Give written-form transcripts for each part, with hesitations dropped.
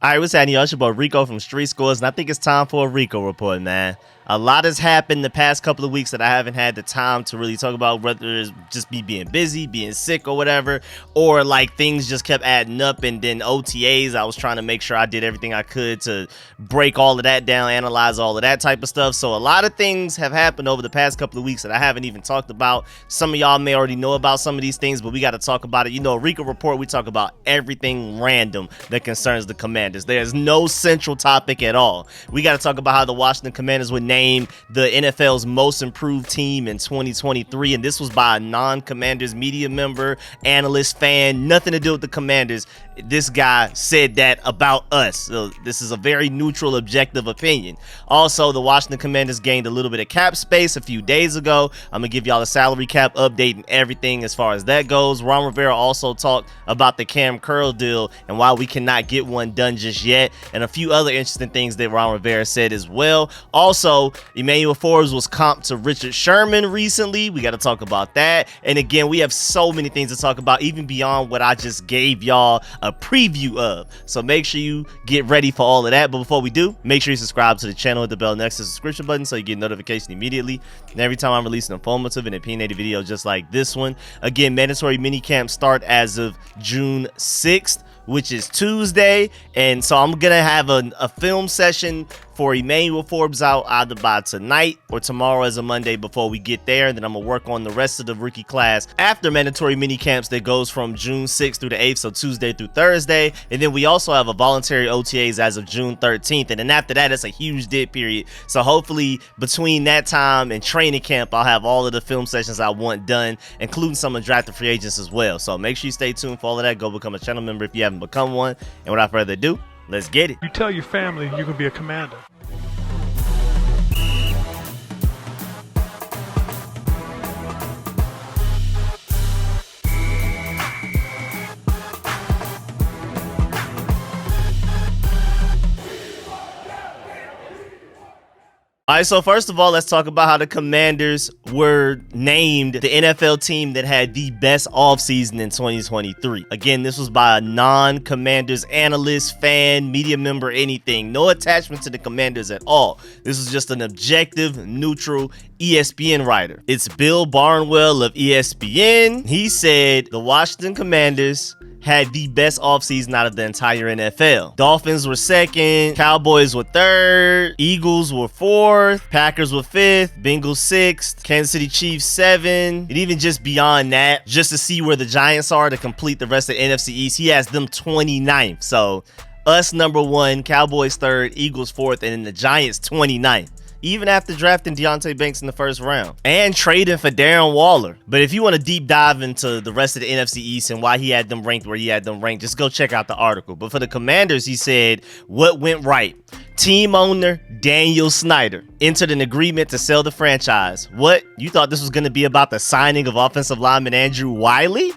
All right, what's happening, y'all? It's your boy Rico from Street Scores, and I think it's time for a Rico report, man. A lot has happened the past couple of weeks that I haven't had the time to really talk about, whether it's just me being busy, being sick or whatever, or like things just kept adding up. And then OTAs, I was trying to make sure I did everything I could to break all of that down, analyze all of that type of stuff. So a lot of things have happened over the past couple of weeks that I haven't even talked about. Some of y'all may already know about some of these things, but we got to talk about it. You know, Rico report, we talk about everything random that concerns the Commanders. There's no central topic at all. We got to talk about how the Washington Commanders were named the NFL's most improved team in 2023, and this was by a non-Commanders media member, analyst, fan, nothing to do with the Commanders. This guy said that about us. So this is a very neutral, objective opinion. Also, the Washington Commanders gained a little bit of cap space a few days ago. I'm gonna give y'all a salary cap update and everything as far as that goes. Ron Rivera also talked about the Cam Curl deal and why we cannot get one done just yet, and a few other interesting things that Ron Rivera said as well. Also, Emmanuel Forbes was comped to Richard Sherman recently. We got to talk about that. And again, we have so many things to talk about, even beyond what I just gave y'all a preview of. So make sure you get ready for all of that. But before we do, make sure you subscribe to the channel, hit the bell next to the subscription button so you get notification immediately. And every time I'm releasing an informative and opinionated video just like this one. Again, mandatory minicamp start as of June 6th, which is Tuesday. And so I'm gonna have a film session for Emmanuel Forbes out either by tonight or tomorrow as a Monday before we get there. And then I'm gonna work on the rest of the rookie class after mandatory mini camps that goes from June 6th through the 8th, so Tuesday through Thursday. And then we also have a voluntary OTAs as of June 13th. And then after that, it's a huge dead period. So hopefully between that time and training camp, I'll have all of the film sessions I want done, including some of drafted free agents as well. So make sure you stay tuned for all of that. Go become a channel member if you haven't become one. And without further ado, let's get it. You tell your family you're gonna be a commander. All right, so first of all, let's talk about how the Commanders were named the NFL team that had the best offseason in 2023. Again, this was by a non-Commanders analyst, fan, media member, anything. No attachment to the Commanders at all. This is just an objective, neutral ESPN writer. It's Bill Barnwell of ESPN. He said the Washington Commanders had the best offseason out of the entire NFL. Dolphins were second, Cowboys were third, Eagles were fourth, Packers were fifth, Bengals sixth, Kansas City Chiefs seven, and even just beyond that, just to see where the Giants are to complete the rest of the NFC East, he has them 29th. So us number one, Cowboys third, Eagles fourth, and then the Giants 29th. Even after drafting Deontay Banks in the first round and trading for Darren Waller. But if you want to deep dive into the rest of the NFC East and why he had them ranked where he had them ranked, just go check out the article. But for the Commanders, he said, what went right? Team owner Daniel Snyder entered an agreement to sell the franchise. What? You thought this was going to be about the signing of offensive lineman Andrew Wiley?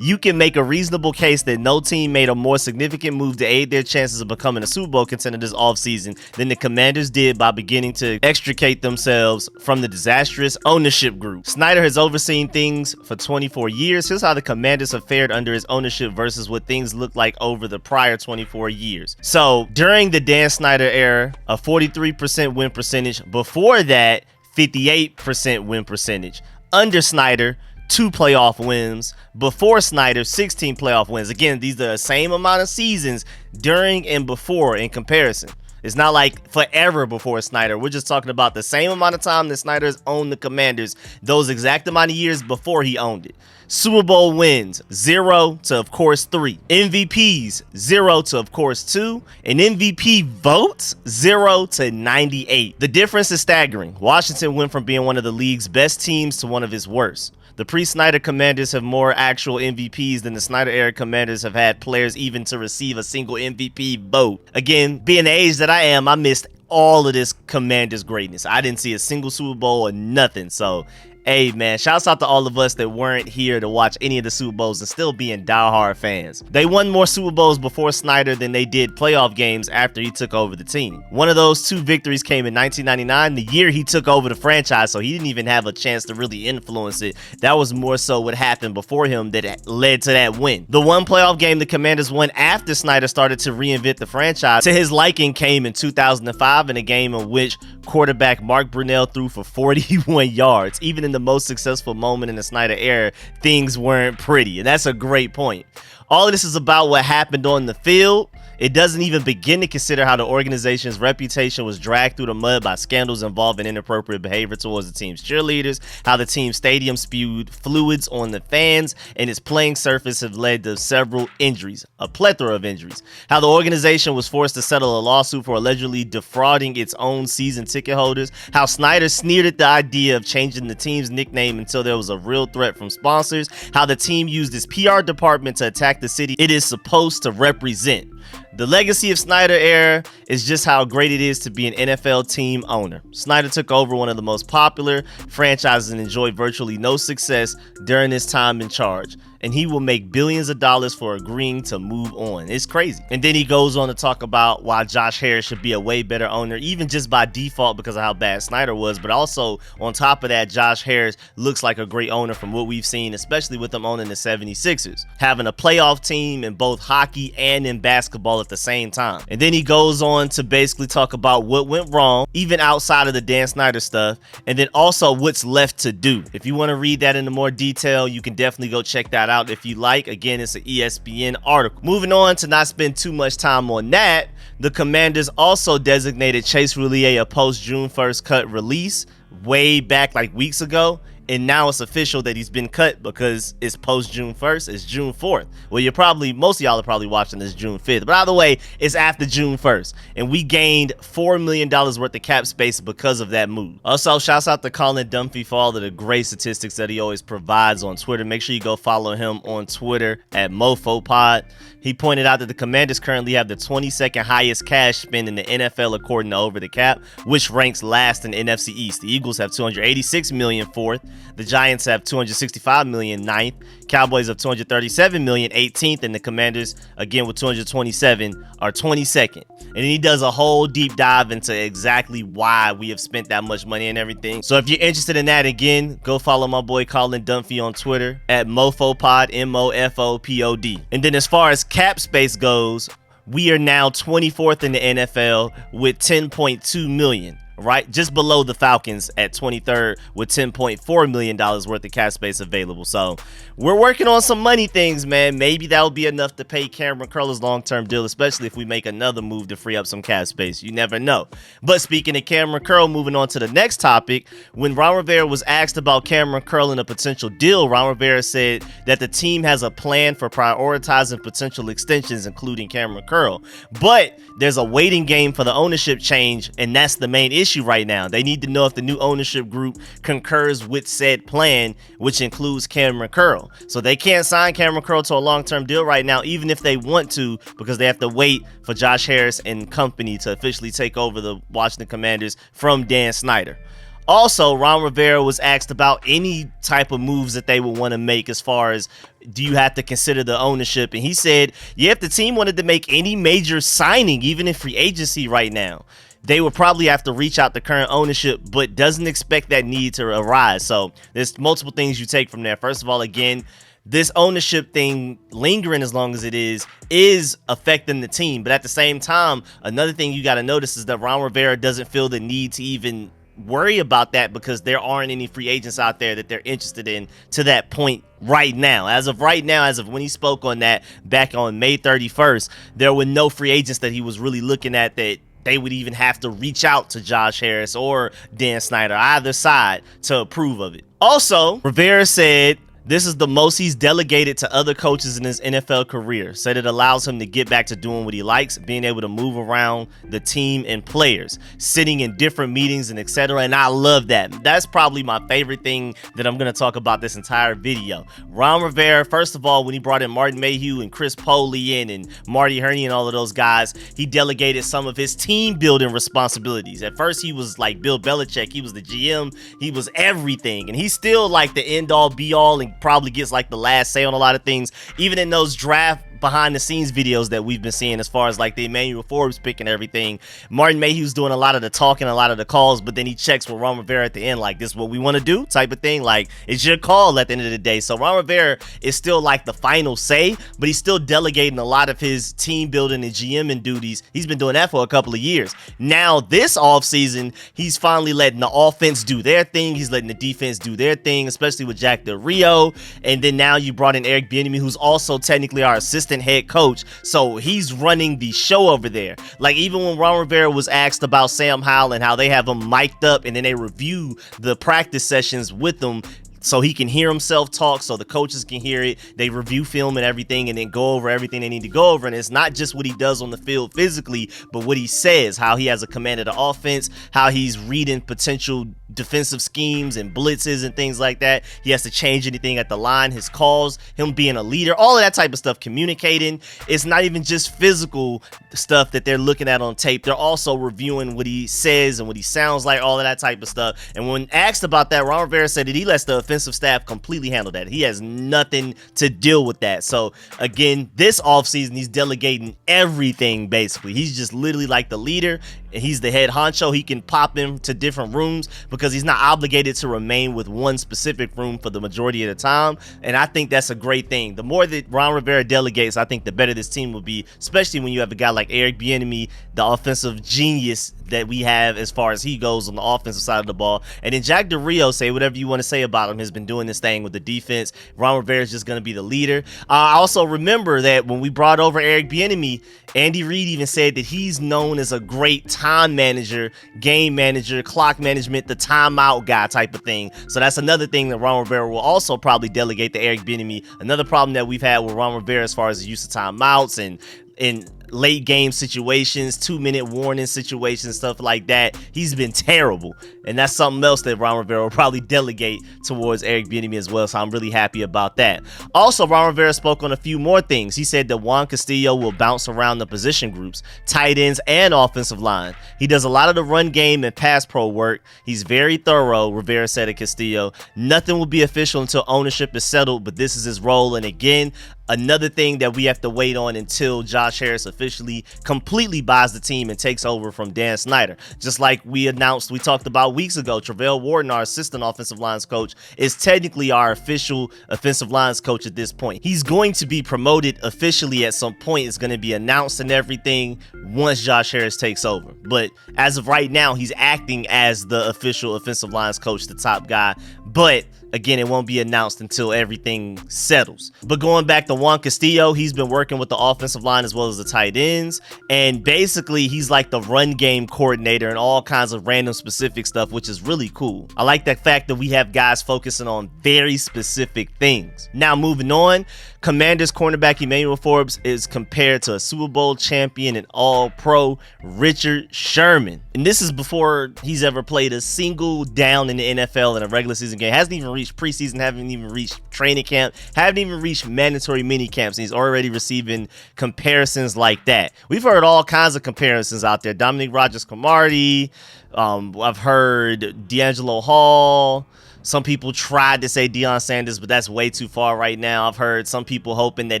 You can make a reasonable case that no team made a more significant move to aid their chances of becoming a Super Bowl contender this offseason than the Commanders did by beginning to extricate themselves from the disastrous ownership group. Snyder has overseen things for 24 years. Here's how the Commanders have fared under his ownership versus what things looked like over the prior 24 years. So during the Dan Snyder era, a 43% win percentage. Before that, 58% win percentage. Under Snyder, 2 playoff wins. Before Snyder, 16 playoff wins. Again, these are the same amount of seasons during and before in comparison. It's not like forever before Snyder. We're just talking about the same amount of time that Snyder's owned the Commanders, those exact amount of years before he owned it. Super Bowl wins, 0 to, of course, 3. MVPs, 0 to, of course, 2. And MVP votes, 0 to 98. The difference is staggering. Washington went from being one of the league's best teams to one of its worst. The pre-Snyder Commanders have more actual MVPs than the Snyder-era Commanders have had players even to receive a single MVP vote. Again, being the age that I am, I missed all of this Commanders greatness. I didn't see a single Super Bowl or nothing. So Hey man, shouts out to all of us that weren't here to watch any of the Super Bowls and still being diehard fans. They won more Super Bowls before Snyder than they did playoff games after he took over the team. One of those 2 victories came in 1999, the year he took over the franchise, so he didn't even have a chance to really influence it. That was more so what happened before him that led to that win. The one playoff game the Commanders won after Snyder started to reinvent the franchise to his liking came in 2005 in a game in which quarterback Mark Brunell threw for 41 yards. Even in the most successful moment in the Snyder era, things weren't pretty, and that's a great point. All of this is about what happened on the field. It doesn't even begin to consider how the organization's reputation was dragged through the mud by scandals involving inappropriate behavior towards the team's cheerleaders, how the team's stadium spewed fluids on the fans, and its playing surface have led to several injuries, a plethora of injuries, how the organization was forced to settle a lawsuit for allegedly defrauding its own season ticket holders, how Snyder sneered at the idea of changing the team's nickname until there was a real threat from sponsors, how the team used its PR department to attack the city it is supposed to represent. The legacy of Snyder era is just how great it is to be an NFL team owner. Snyder took over one of the most popular franchises and enjoyed virtually no success during his time in charge. And he will make billions of dollars for agreeing to move on. It's crazy. And then he goes on to talk about why Josh Harris should be a way better owner, even just by default because of how bad Snyder was. But also, on top of that, Josh Harris looks like a great owner from what we've seen, especially with him owning the 76ers. Having a playoff team in both hockey and in basketball at the same time. And then he goes on to basically talk about what went wrong, even outside of the Dan Snyder stuff, and then also what's left to do. If you want to read that into more detail, you can definitely go check that out if you like. Again, it's an ESPN article. Moving on to not spend too much time on that, the Commanders also designated Chase Roullier a post-June 1st cut release way back like weeks ago. And now it's official that he's been cut because it's post June 1st. It's June 4th. Well, most of y'all are probably watching this June 5th. But either way, it's after June 1st. And we gained $4 million worth of cap space because of that move. Also, shouts out to Colin Dunphy for all of the great statistics that he always provides on Twitter. Make sure you go follow him on Twitter at MofoPod. He pointed out that the Commanders currently have the 22nd highest cash spend in the NFL according to Over the Cap, which ranks last in NFC East. The Eagles have $286 million fourth. The Giants have $265 million ninth. Cowboys have $237 million 18th, and the Commanders, again with $227, are 22nd. And then he does a whole deep dive into exactly why we have spent that much money and everything. So if you're interested in that, again, go follow my boy Colin Dunphy on Twitter at MofoPod, MoFOPOD. And then as far as cap space goes, we are now 24th in the NFL with $10.2 million. Right, just below the Falcons at 23rd with $10.4 million worth of cap space available. So we're working on some money things, man. Maybe that'll be enough to pay Cameron Curl's long-term deal, especially if we make another move to free up some cap space. You never know. But speaking of Cameron Curl, moving on to the next topic, when Ron Rivera was asked about Cameron Curl and a potential deal, Ron Rivera said that the team has a plan for prioritizing potential extensions, including Cameron Curl. But there's a waiting game for the ownership change, and that's the main issue right now. They need to know if the new ownership group concurs with said plan, which includes Cameron Curl. So they can't sign Cameron Curl to a long-term deal right now, even if they want to, because they have to wait for Josh Harris and company to officially take over the Washington Commanders from Dan Snyder. Also, Ron Rivera was asked about any type of moves that they would want to make as far as do you have to consider the ownership? And he said, yeah, if the team wanted to make any major signing, even in free agency right now, they would probably have to reach out to current ownership, but doesn't expect that need to arise. So there's multiple things you take from there. First of all, again, this ownership thing lingering as long as it is affecting the team. But at the same time, another thing you got to notice is that Ron Rivera doesn't feel the need to even worry about that because there aren't any free agents out there that they're interested in to that point right now. As of right now, as of when he spoke on that back on May 31st, there were no free agents that he was really looking at that they would even have to reach out to Josh Harris or Dan Snyder, either side, to approve of it. Also, Rivera said This is the most he's delegated to other coaches in his NFL career. Said it allows him to get back to doing what he likes, being able to move around the team and players, sitting in different meetings and etc. And I love that. That's probably my favorite thing that I'm going to talk about this entire video. Ron Rivera, first of all, when he brought in Martin Mayhew and Chris Poley in and Marty Herney and all of those guys, he delegated some of his team building responsibilities. At first, he was like Bill Belichick. He was the GM. He was everything. And he's still like the end all be all and probably gets like the last say on a lot of things, even in those draft behind the scenes videos that we've been seeing as far as like the Emmanuel Forbes pick and everything. Martin Mayhew's doing a lot of the talking, a lot of the calls, but then he checks with Ron Rivera at the end, like, this is what we want to do type of thing. Like, it's your call at the end of the day. So Ron Rivera is still like the final say, but he's still delegating a lot of his team building and GMing duties. He's been doing that for a couple of years. Now this offseason, he's finally letting the offense do their thing. He's letting the defense do their thing, especially with Jack Del Rio. And then now you brought in Eric Bieniemy, who's also technically our assistant head coach, so he's running the show over there. Like, even when Ron Rivera was asked about Sam Howell and how they have him mic'd up and then they review the practice sessions with them so he can hear himself talk, so the coaches can hear it. They review film and everything and then go over everything they need to go over. And it's not just what he does on the field physically, but what he says, how he has a command of the offense, how he's reading potential defensive schemes and blitzes and things like that. He has to change anything at the line, his calls, him being a leader, all of that type of stuff, communicating. It's not even just physical stuff that they're looking at on tape. They're also reviewing what he says and what he sounds like, all of that type of stuff. And when asked about that, Ron Rivera said that he lets the offensive staff completely handle that. He has nothing to deal with that. So again, this offseason, he's delegating everything basically. He's just literally like the leader. He's the head honcho. He can pop into different rooms because he's not obligated to remain with one specific room for the majority of the time. And I think that's a great thing. The more that Ron Rivera delegates, I think the better this team will be, especially when you have a guy like Eric Bieniemy, the offensive genius that we have as far as he goes on the offensive side of the ball. And then Jack Del Rio, say whatever you want to say about him, has been doing this thing with the defense. Ron Rivera is just going to be the leader. I also remember that when we brought over Eric Bieniemy, Andy Reid even said that he's known as a great time manager, game manager, clock management, the timeout guy type of thing. So that's another thing that Ron Rivera will also probably delegate to Eric Bieniemy. Another problem that we've had with Ron Rivera as far as the use of timeouts and in late game situations, 2-minute warning situations, stuff like that. He's been terrible. And that's something else that Ron Rivera will probably delegate towards Eric Bieniemy as well. So I'm really happy about that. Also, Ron Rivera spoke on a few more things. He said that Juan Castillo will bounce around the position groups, tight ends and offensive line. He does a lot of the run game and pass pro work. He's very thorough, Rivera said of Castillo. Nothing will be official until ownership is settled, but this is his role. And again, another thing that we have to wait on until Josh Harris officially completely buys the team and takes over from Dan Snyder. Just like we talked about weeks ago, Travell Wharton, our assistant offensive lines coach, is technically our official offensive lines coach at this point. He's going to be promoted officially at some point. It's going to be announced and everything once Josh Harris takes over. But as of right now, he's acting as the official offensive lines coach, the top guy. But again, it won't be announced until everything settles. But going back to Juan Castillo, he's been working with the offensive line as well as the tight ends. And basically, he's like the run game coordinator and all kinds of random specific stuff, which is really cool. I like the fact that we have guys focusing on very specific things. Now, moving on, Commanders cornerback Emmanuel Forbes is compared to a Super Bowl champion and all-pro Richard Sherman. And this is before he's ever played a single down in the NFL in a regular season game. Hasn't even reached preseason, haven't even reached training camp, haven't even reached mandatory mini camps, and he's already receiving comparisons like that. We've heard all kinds of comparisons out there. Dominique Rodgers-Cromartie, I've heard D'Angelo Hall. Some people tried to say Deion Sanders, but that's way too far right now. I've heard some people hoping that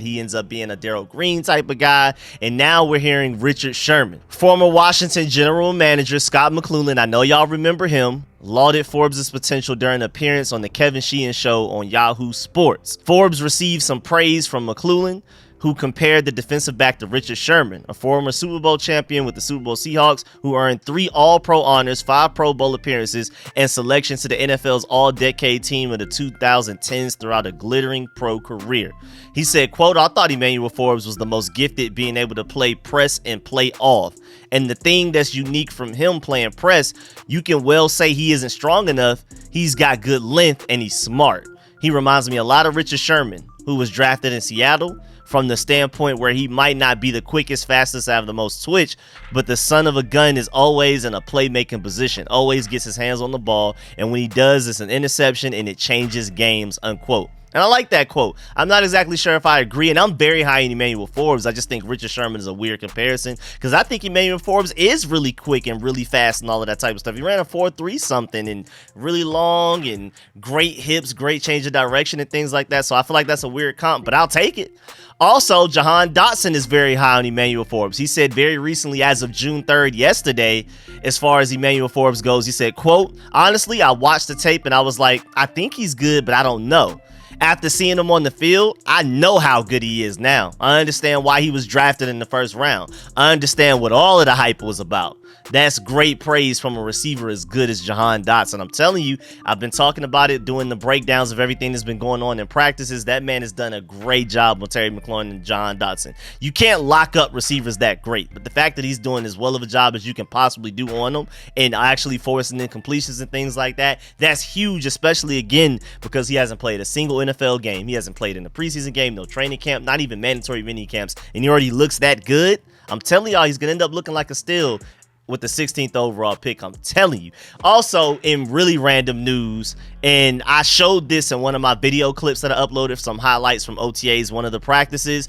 he ends up being a Darryl Green type of guy. And now we're hearing Richard Sherman. Former Washington general manager Scott McCloughan, I know y'all remember him, lauded Forbes' potential during an appearance on the Kevin Sheehan show on Yahoo Sports. Forbes received some praise from McCloughan, who compared the defensive back to Richard Sherman, a former Super Bowl champion with the Super Bowl Seahawks, who earned 3 All-Pro honors, 5 Pro Bowl appearances, and selections to the NFL's All-Decade Team of the 2010s throughout a glittering pro career. He said, quote, "I thought Emmanuel Forbes was the most gifted, being able to play press and play off. And the thing that's unique from him playing press, you can well say he isn't strong enough. He's got good length and he's smart. He reminds me a lot of Richard Sherman, who was drafted in Seattle, from the standpoint where he might not be the quickest, fastest, have the most twitch, but the son of a gun is always in a playmaking position, always gets his hands on the ball, and when he does, it's an interception and it changes games, unquote. And I like that quote. I'm not exactly sure if I agree, and I'm very high in Emmanuel Forbes. I just think Richard Sherman is a weird comparison because I think Emmanuel Forbes is really quick and really fast and all of that type of stuff. He ran a 4.3 something and really long and great hips, great change of direction and things like that. So I feel like that's a weird comp, but I'll take it. Also, Jahan Dotson is very high on Emmanuel Forbes. He said very recently, as of June 3rd, yesterday, as far as Emmanuel Forbes goes, he said, quote, honestly, I watched the tape and I was like, I think he's good, but I don't know. After seeing him on the field, I know how good he is now. I understand why he was drafted in the first round. I understand what all of the hype was about. That's great praise from a receiver as good as Jahan Dotson. I'm telling you, I've been talking about it, doing the breakdowns of everything that's been going on in practices. That man has done a great job with Terry McLaurin and Jahan Dotson. You can't lock up receivers that great, but the fact that he's doing as well of a job as you can possibly do on them and actually forcing incompletions and things like that, that's huge, especially, again, because he hasn't played a single NFL game. He hasn't played in a preseason game, no training camp, not even mandatory mini camps, and he already looks that good. I'm telling y'all, he's going to end up looking like a steal with the 16th overall pick. I'm telling you. Also, in really random news, and I showed this in one of my video clips that I uploaded, some highlights from OTAs, one of the practices.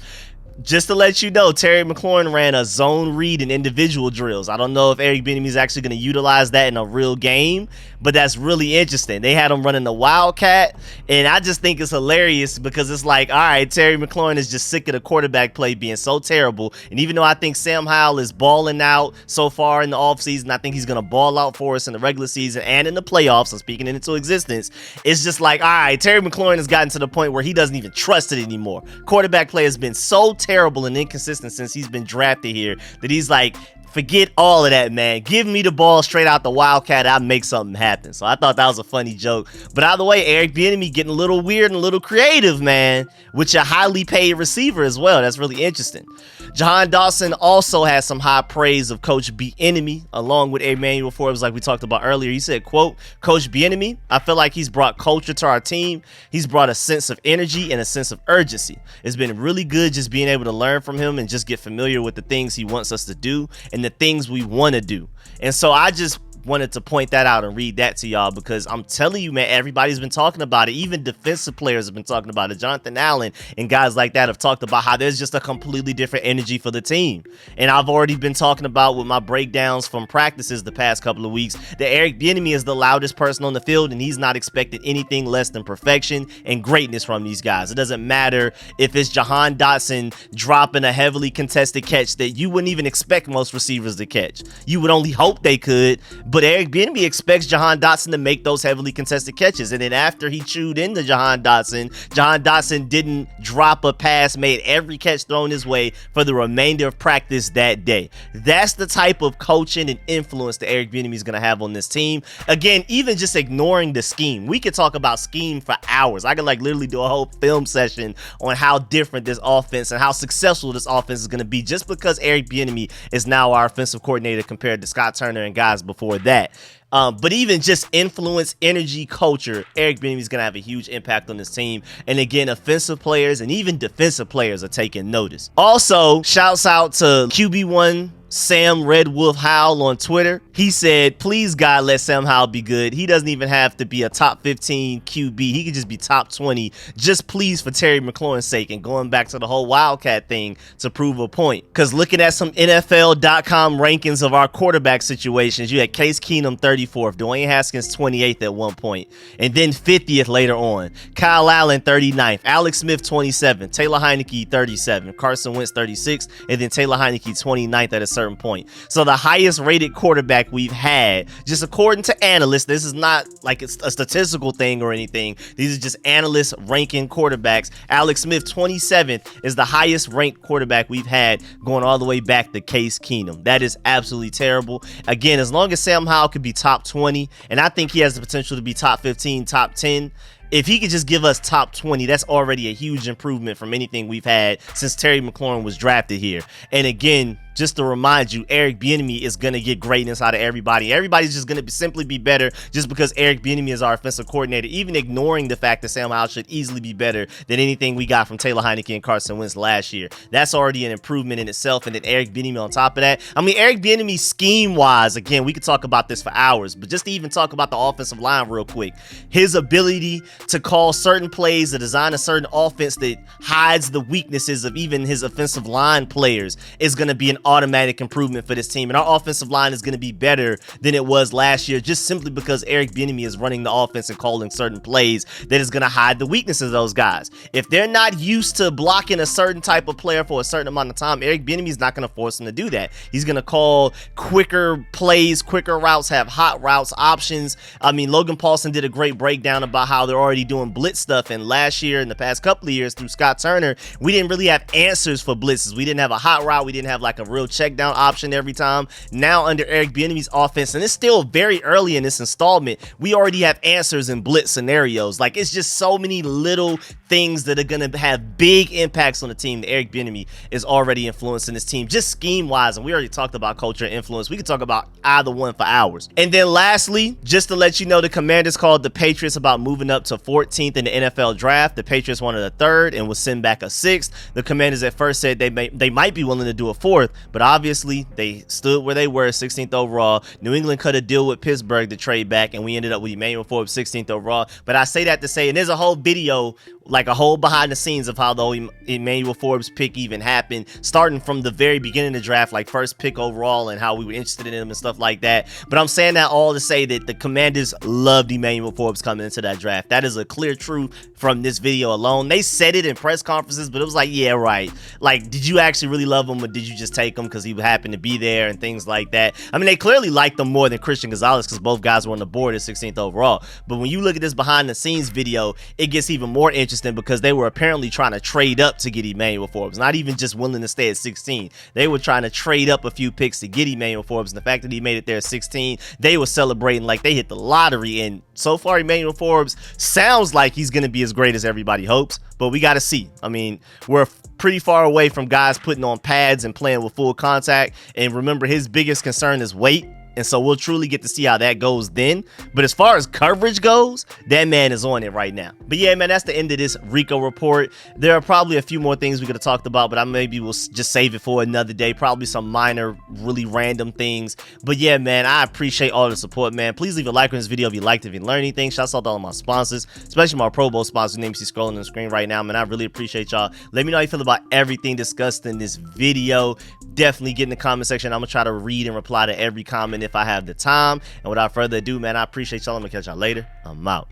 Just to let you know, Terry McLaurin ran a zone read and individual drills. I don't know if Eric Bieniemy is actually going to utilize that in a real game, but that's really interesting. They had him running the Wildcat, and I just think it's hilarious because it's like, all right, Terry McLaurin is just sick of the quarterback play being so terrible. And even though I think Sam Howell is balling out so far in the offseason, I think he's going to ball out for us in the regular season and in the playoffs. I'm speaking it into existence. It's just like, all right, Terry McLaurin has gotten to the point where he doesn't even trust it anymore. Quarterback play has been so terrible and inconsistent since he's been drafted here that he's like, forget all of that, man. Give me the ball straight out the Wildcat. I'll make something happen. So I thought that was a funny joke. But either way, Eric Bieniemy getting a little weird and a little creative, man, with your highly paid receiver as well. That's really interesting. Jahan Dotson also has some high praise of Coach Bieniemy, along with Emmanuel Forbes, like we talked about earlier. He said, quote, Coach Bieniemy, I feel like he's brought culture to our team. He's brought a sense of energy and a sense of urgency. It's been really good just being able to learn from him and just get familiar with the things he wants us to do and the things we want to do. And so I just wanted to point that out and read that to y'all because I'm telling you, man, everybody's been talking about it. Even defensive players have been talking about it. Jonathan Allen and guys like that have talked about how there's just a completely different energy for the team. And I've already been talking about with my breakdowns from practices the past couple of weeks that Eric Bieniemy is the loudest person on the field and he's not expecting anything less than perfection and greatness from these guys. It doesn't matter if it's Jahan Dotson dropping a heavily contested catch that you wouldn't even expect most receivers to catch. You would only hope they could, but Eric Bieniemy expects Jahan Dotson to make those heavily contested catches. And then after he chewed into Jahan Dotson didn't drop a pass, made every catch thrown his way for the remainder of practice that day. That's the type of coaching and influence that Eric Bieniemy is going to have on this team. Again, even just ignoring the scheme. We could talk about scheme for hours. I could like literally do a whole film session on how different this offense and how successful this offense is going to be just because Eric Bieniemy is now our offensive coordinator compared to Scott Turner and guys before that. But even just influence, energy, culture, Eric Bieniemy is going to have a huge impact on this team. And again, offensive players and even defensive players are taking notice. Also, shouts out to QB1 Sam Red Wolf Howell on Twitter. He said, please God, let Sam Howell be good. He doesn't even have to be a top 15 QB. He could just be top 20. Just please for Terry McLaurin's sake, and going back to the whole Wildcat thing to prove a point. Because looking at some NFL.com rankings of our quarterback situations, you had Case Keenum 34th, Dwayne Haskins 28th at one point, and then 50th later on. Kyle Allen 39th, Alex Smith 27th, Taylor Heineke 37th, Carson Wentz 36th, and then Taylor Heineke 29th at a certain point. So the highest rated quarterback we've had, just according to analysts, this is not like it's a statistical thing or anything. These are just analysts ranking quarterbacks. Alex Smith 27th is the highest ranked quarterback we've had going all the way back to Case Keenum. That is absolutely terrible. Again, as long as Sam Howell could be top 20, and I think he has the potential to be top 15, top 10, if he could just give us top 20, that's already a huge improvement from anything we've had since Terry McLaurin was drafted here. And again, just to remind you, Eric Bieniemy is going to get greatness out of everybody. Everybody's just going to simply be better just because Eric Bieniemy is our offensive coordinator, even ignoring the fact that Sam Howell should easily be better than anything we got from Taylor Heinicke and Carson Wentz last year. That's already an improvement in itself, and then Eric Bieniemy on top of that. I mean, Eric Bieniemy scheme-wise, again, we could talk about this for hours, but just to even talk about the offensive line real quick, his ability to call certain plays, to design a certain offense that hides the weaknesses of even his offensive line players is going to be an automatic improvement for this team. And our offensive line is going to be better than it was last year just simply because Eric Bieniemy is running the offense and calling certain plays that is going to hide the weaknesses of those guys. If they're not used to blocking a certain type of player for a certain amount of time, Eric Bieniemy is not going to force them to do that. He's going to call quicker plays, quicker routes, have hot routes, options. I mean, Logan Paulson did a great breakdown about how they're already doing blitz stuff, and last year and the past couple of years through Scott Turner, we didn't really have answers for blitzes. We didn't have a hot route. We didn't have like a real check down option every time. Now under Eric Bieniemy's offense, and it's still very early in this installment, we already have answers in blitz scenarios. Like, it's just so many little things that are going to have big impacts on the team that Eric Bieniemy is already influencing this team, just scheme-wise. And we already talked about culture and influence. We could talk about either one for hours. And then lastly, just to let you know, the Commanders called the Patriots about moving up to 14th in the NFL draft. The Patriots wanted a third and would send back a 6th. The Commanders at first said they might be willing to do a 4th, but obviously they stood where they were, 16th overall. New England cut a deal with Pittsburgh to trade back, and we ended up with Emmanuel Forbes 16th overall. But I say that to say, and there's a whole video, like a whole behind the scenes of how the Emmanuel Forbes pick even happened, starting from the very beginning of the draft, like first pick overall, and how we were interested in him and stuff like that. But I'm saying that all to say that the Commanders loved Emmanuel Forbes coming into that draft. That is a clear truth from this video alone. They said it in press conferences, but it was like, yeah, right. Like, did you actually really love him, or did you just take him because he happened to be there and things like that? I mean, they clearly liked him more than Christian Gonzalez because both guys were on the board at 16th overall. But when you look at this behind the scenes video, it gets even more interesting because they were apparently trying to trade up to get Emmanuel Forbes, not even just willing to stay at 16. They were trying to trade up a few picks to get Emmanuel Forbes, and the fact that he made it there at 16, they were celebrating like they hit the lottery. And so far, Emmanuel Forbes sounds like he's going to be as great as everybody hopes, but we got to see. I mean, we're pretty far away from guys putting on pads and playing with full contact, and remember, his biggest concern is weight. And so we'll truly get to see how that goes then. But as far as coverage goes, that man is on it right now. But yeah, man, that's the end of this Rico report. There are probably a few more things we could have talked about, but maybe we'll just save it for another day. Probably some minor, really random things. But yeah, man, I appreciate all the support, man. Please leave a like on this video if you liked it, if you learned anything. Shouts out to all of my sponsors, especially my Pro Bowl sponsors, whose names you see scrolling on the screen right now, man. I really appreciate y'all. Let me know how you feel about everything discussed in this video. Definitely get in the comment section. I'm going to try to read and reply to every comment if I have the time. And without further ado, man, I appreciate y'all. I'm going to catch y'all later. I'm out.